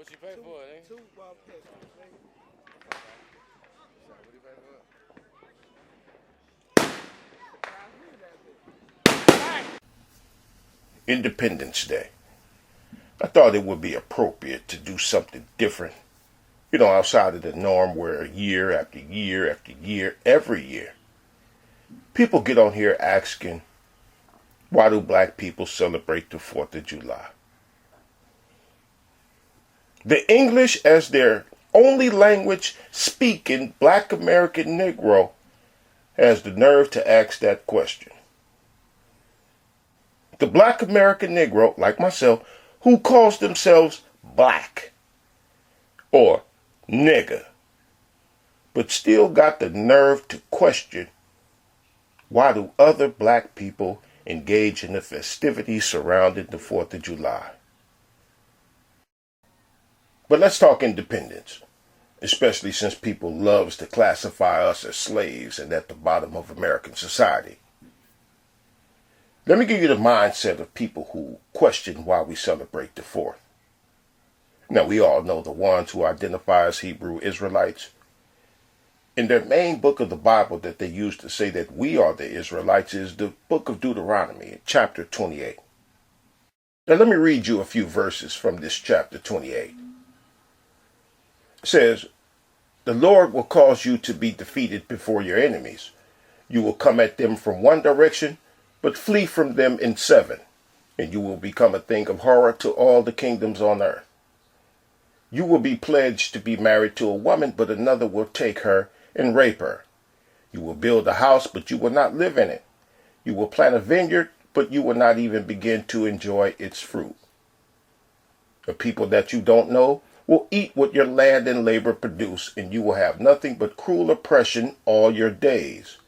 What you pay for it, eh? Two pets, baby. What you pay for it? Independence Day. I thought it would be appropriate to do something different, outside of the norm where year after year after year, every year, people get on here asking, why do black people celebrate the 4th of July? The English as their only language speaking black American Negro has the nerve to ask that question. The black American Negro, like myself, who calls themselves black or nigger, but still got the nerve to question, why do other black people engage in the festivities surrounding the 4th of July? But let's talk independence, especially since people loves to classify us as slaves and at the bottom of American society. Let me give you the mindset of people who question why we celebrate the 4th. Now, we all know the ones who identify as Hebrew Israelites. In their main book of the Bible that they use to say that we are the Israelites is the book of Deuteronomy, chapter 28. Now, let me read you a few verses from this chapter 28. It says, "The Lord will cause you to be defeated before your enemies. You will come at them from one direction, but flee from them in 7, and you will become a thing of horror to all the kingdoms on earth. You will be pledged to be married to a woman, but another will take her and rape her. You will build a house, but you will not live in it. You will plant a vineyard, but you will not even begin to enjoy its fruit. The people that you don't know will eat what your land and labor produce, and you will have nothing but cruel oppression all your days.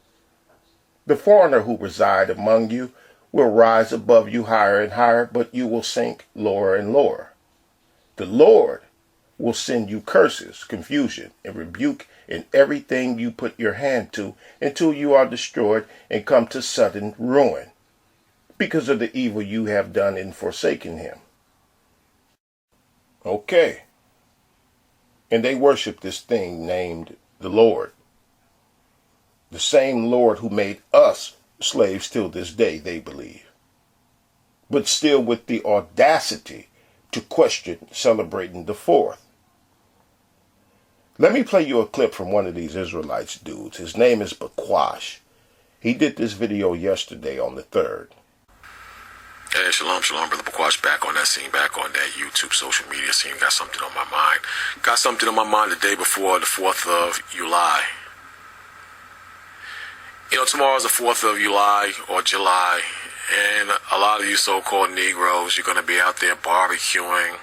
The foreigner who reside among you will rise above you higher and higher, but you will sink lower and lower. The Lord will send you curses, confusion, and rebuke in everything you put your hand to until you are destroyed and come to sudden ruin because of the evil you have done in forsaking him." Okay. And they worship this thing named the Lord. The same Lord who made us slaves till this day, they believe. But still with the audacity to question celebrating the 4th. Let me play you a clip from one of these Israelites dudes. His name is Bakwash. He did this video yesterday on the 3rd. Hey, shalom, brother Bakwash, back on that scene, back on that YouTube social media scene. Got something on my mind. Got something on my mind the day before the 4th of July. Tomorrow's the 4th of July, and a lot of you so-called Negroes, you're going to be out there barbecuing.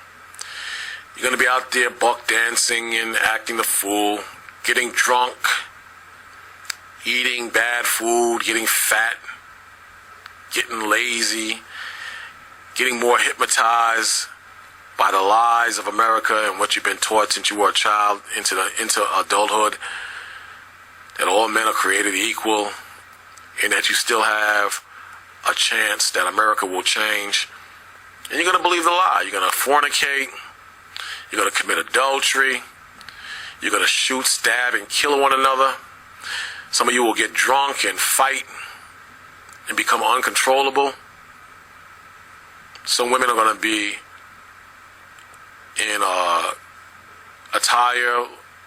You're going to be out there buck dancing and acting the fool, getting drunk, eating bad food, getting fat, getting lazy, getting more hypnotized by the lies of America and what you've been taught since you were a child into adulthood, that all men are created equal, and that you still have a chance that America will change. And you're going to believe the lie. You're going to fornicate. You're going to commit adultery. You're going to shoot, stab, and kill one another. Some of you will get drunk and fight and become uncontrollable. Some women are going to be in attire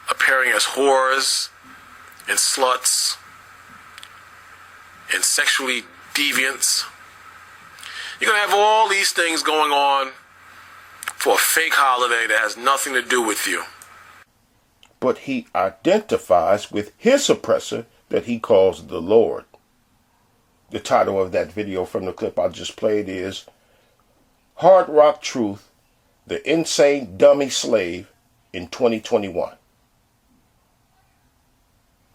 appearing as whores and sluts and sexually deviants. You're going to have all these things going on for a fake holiday that has nothing to do with you. But he identifies with his oppressor that he calls the Lord. The title of that video from the clip I just played is Hard Rock Truth, the Insane Dummy Slave in 2021.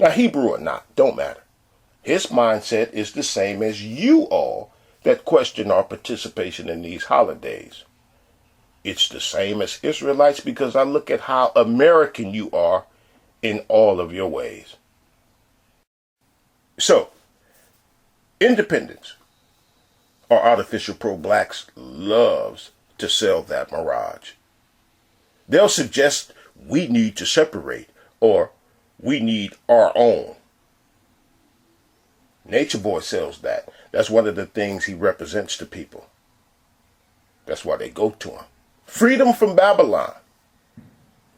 Now, Hebrew or not, don't matter. His mindset is the same as you all that question our participation in these holidays. It's the same as Israelites because I look at how American you are in all of your ways. So, independence or artificial pro-blacks loves to sell that mirage. They'll suggest we need to separate or we need our own. Nature Boy sells that. That's one of the things he represents to people. That's why they go to him. Freedom from Babylon.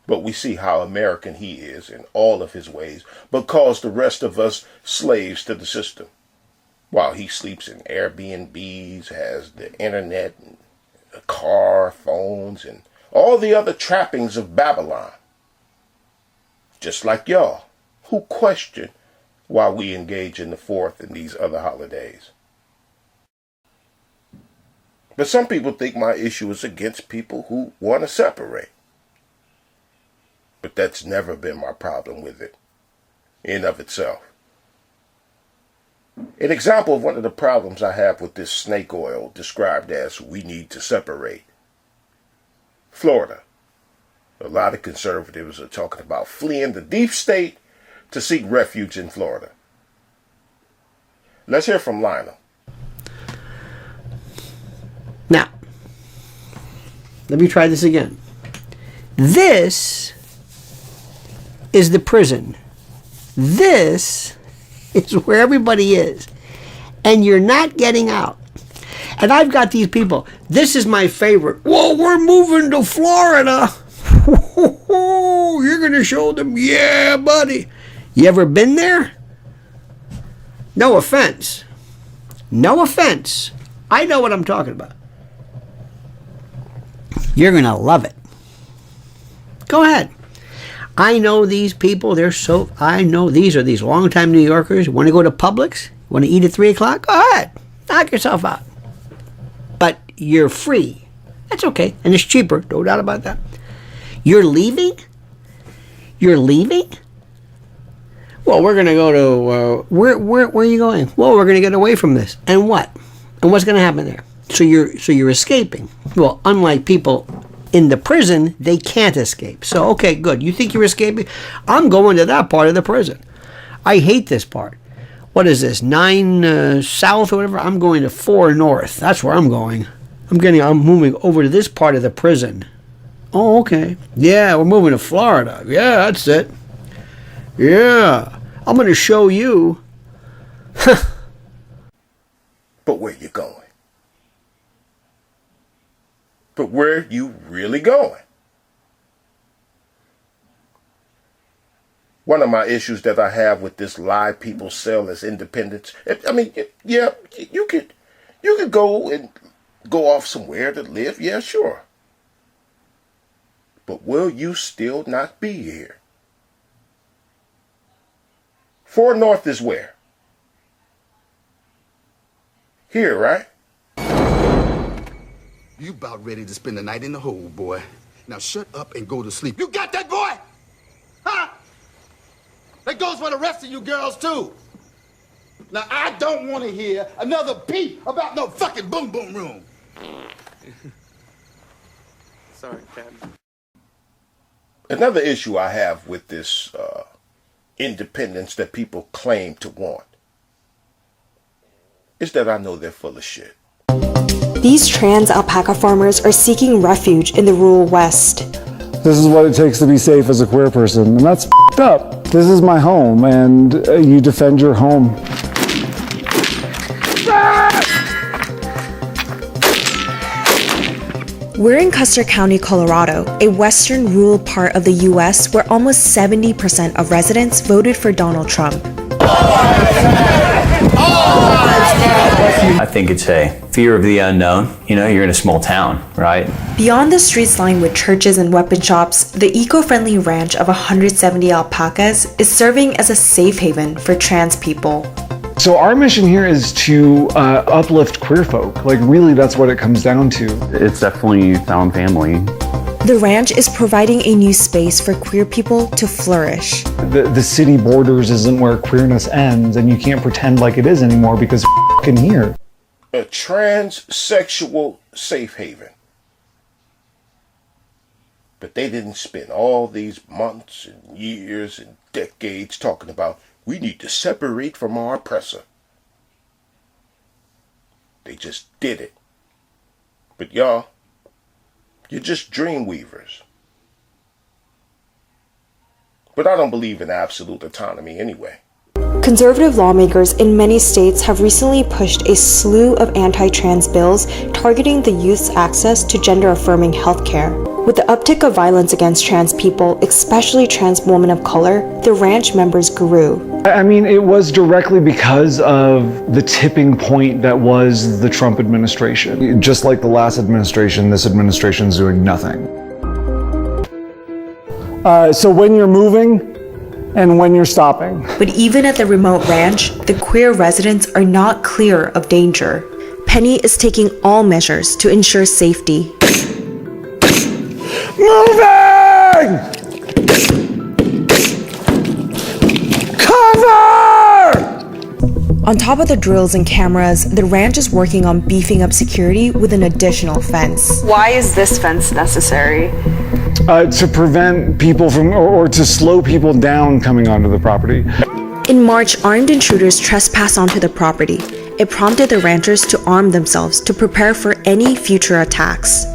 But we see how American he is in all of his ways, but calls the rest of us slaves to the system. While he sleeps in Airbnbs, has the internet, and a car, phones, and all the other trappings of Babylon. Just like y'all, who question why we engage in the 4th and these other holidays. But some people think my issue is against people who want to separate. But that's never been my problem with it, in of itself. An example of one of the problems I have with this snake oil described as we need to separate. Florida. A lot of conservatives are talking about fleeing the deep state to seek refuge in Florida. Let's hear from Lionel. Now, let me try this again. This is the prison. This is where everybody is. And you're not getting out. And I've got these people. This is my favorite. Whoa, we're moving to Florida. You're going to show them? Yeah, buddy. You ever been there? No offense. No offense. I know what I'm talking about. You're going to love it. Go ahead. I know these people. I know these are these longtime New Yorkers. Want to go to Publix? Want to eat at 3 o'clock? Go ahead. Knock yourself out. But you're free. That's okay. And it's cheaper. No doubt about that. You're leaving? You're leaving? Well, we're going to go to... where are you going? Well, we're going to get away from this. And what? And what's going to happen there? So you're escaping. Well, unlike people in the prison, they can't escape. So, okay, good. You think you're escaping? I'm going to that part of the prison. I hate this part. What is this? 9 south or whatever? I'm going to 4 north. That's where I'm going. I'm moving over to this part of the prison. Oh, okay. Yeah, we're moving to Florida. Yeah, that's it. Yeah. I'm going to show you. But where you going? But where you really going? One of my issues that I have with this lie people sell as independence. I mean, yeah, you could go and go off somewhere to live. Yeah, sure. But will you still not be here? 4 north is where? Here, right? You about ready to spend the night in the hole, boy. Now shut up and go to sleep. You got that, boy? Huh? That goes for the rest of you girls, too. Now, I don't want to hear another peep about no fucking boom boom room. Sorry, Captain. Another issue I have with this independence that people claim to want is that I know they're full of shit. These trans alpaca farmers are seeking refuge in the rural West. This is what it takes to be safe as a queer person, and that's f***ed up. This is my home, and you defend your home. We're in Custer County, Colorado, a western rural part of the U.S. where almost 70% of residents voted for Donald Trump. I think it's a fear of the unknown. You know, you're in a small town, right? Beyond the streets lined with churches and weapon shops, the eco-friendly ranch of 170 alpacas is serving as a safe haven for trans people. So our mission here is to uplift queer folk. Like, really, that's what it comes down to. It's definitely found family. The ranch is providing a new space for queer people to flourish. The city borders isn't where queerness ends, and you can't pretend like it is anymore because f***ing here. A transsexual safe haven. But they didn't spend all these months and years and decades talking about we need to separate from our oppressor. They just did it. But y'all, you're just dream weavers. But I don't believe in absolute autonomy anyway. Conservative lawmakers in many states have recently pushed a slew of anti-trans bills targeting the youth's access to gender-affirming healthcare. With the uptick of violence against trans people, especially trans women of color, the ranch members grew. I mean, it was directly because of the tipping point that was the Trump administration. Just like the last administration, this administration's doing nothing. So when you're moving, and when you're stopping. But even at the remote ranch, the queer residents are not clear of danger. Penny is taking all measures to ensure safety. Moving! Cover! On top of the drills and cameras, the ranch is working on beefing up security with an additional fence. Why is this fence necessary? To prevent people from, or to slow people down coming onto the property. In March, armed intruders trespassed onto the property. It prompted the ranchers to arm themselves to prepare for any future attacks.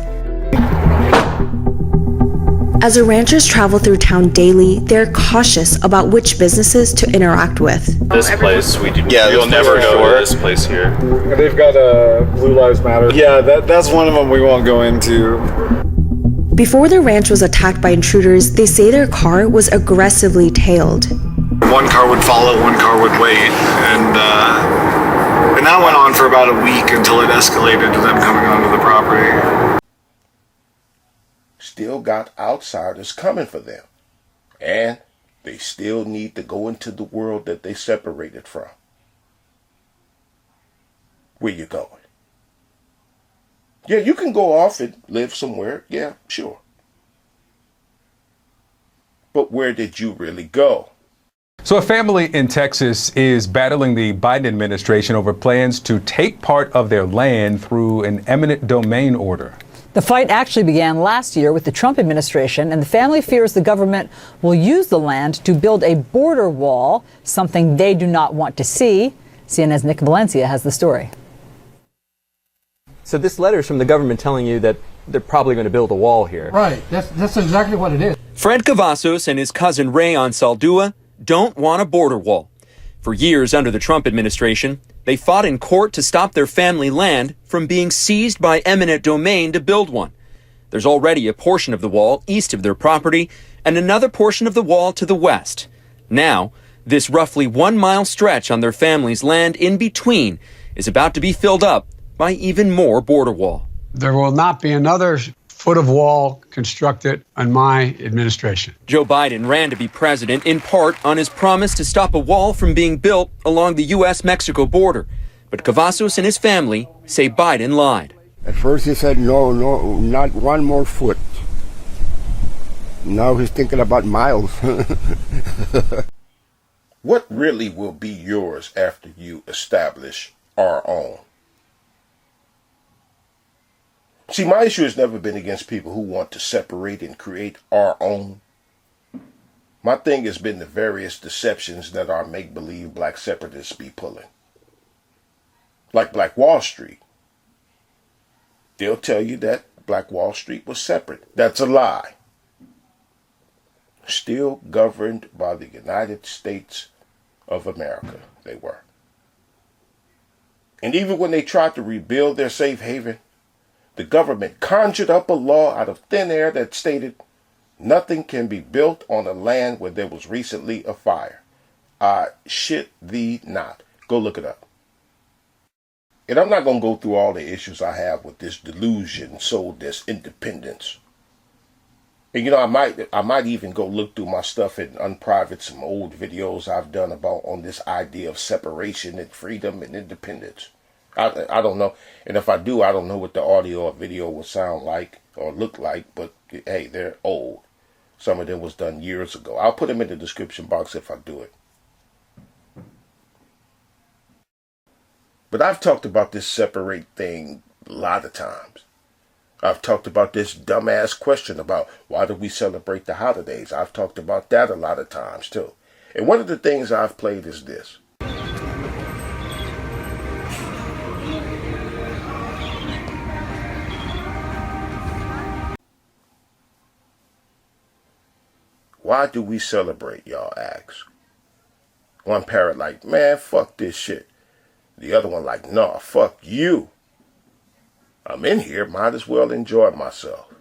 As the ranchers travel through town daily, they're cautious about which businesses to interact with. This place, you'll never go to this place here. They've got Blue Lives Matter. Yeah, that's one of them we won't go into. Before the ranch was attacked by intruders, they say their car was aggressively tailed. One car would follow, one car would wait, and that went on for about a week until it escalated to them coming onto the property. Still got outsiders coming for them. And they still need to go into the world that they separated from. Where you going? Yeah, you can go off and live somewhere. Yeah, sure. But where did you really go? So a family in Texas is battling the Biden administration over plans to take part of their land through an eminent domain order. The fight actually began last year with the Trump administration, and the family fears the government will use the land to build a border wall, something they do not want to see. CNN's Nick Valencia has the story. So this letter is from the government telling you that they're probably going to build a wall here. Right. That's exactly what it is. Fred Cavazos and his cousin Ray Ansaldúa don't want a border wall. For years under the Trump administration, they fought in court to stop their family land from being seized by eminent domain to build one. There's already a portion of the wall east of their property and another portion of the wall to the west. Now, this roughly 1 mile stretch on their family's land in between is about to be filled up by even more border wall. There will not be another foot of wall constructed on my administration. Joe Biden ran to be president in part on his promise to stop a wall from being built along the U.S.-Mexico border. But Cavazos and his family say Biden lied. At first he said, no, not one more foot. Now he's thinking about miles. What really will be yours after you establish our own? See, my issue has never been against people who want to separate and create our own. My thing has been the various deceptions that our make-believe black separatists be pulling. Like Black Wall Street. They'll tell you that Black Wall Street was separate. That's a lie. Still governed by the United States of America, they were. And even when they tried to rebuild their safe haven, the government conjured up a law out of thin air that stated nothing can be built on a land where there was recently a fire. I shit thee not. Go look it up. And I'm not going to go through all the issues I have with this delusion sold as independence. And you know, I might even go look through my stuff and unprivate some old videos I've done about on this idea of separation and freedom and independence. I don't know. And if I do, I don't know what the audio or video will sound like or look like. But hey, they're old. Some of them was done years ago. I'll put them in the description box if I do it. But I've talked about this separate thing a lot of times. I've talked about this dumbass question about why do we celebrate the holidays. I've talked about that a lot of times too. And one of the things I've played is this. Why do we celebrate, y'all ask? One parent like, man, fuck this shit. The other one like, nah, fuck you. I'm in here, might as well enjoy myself.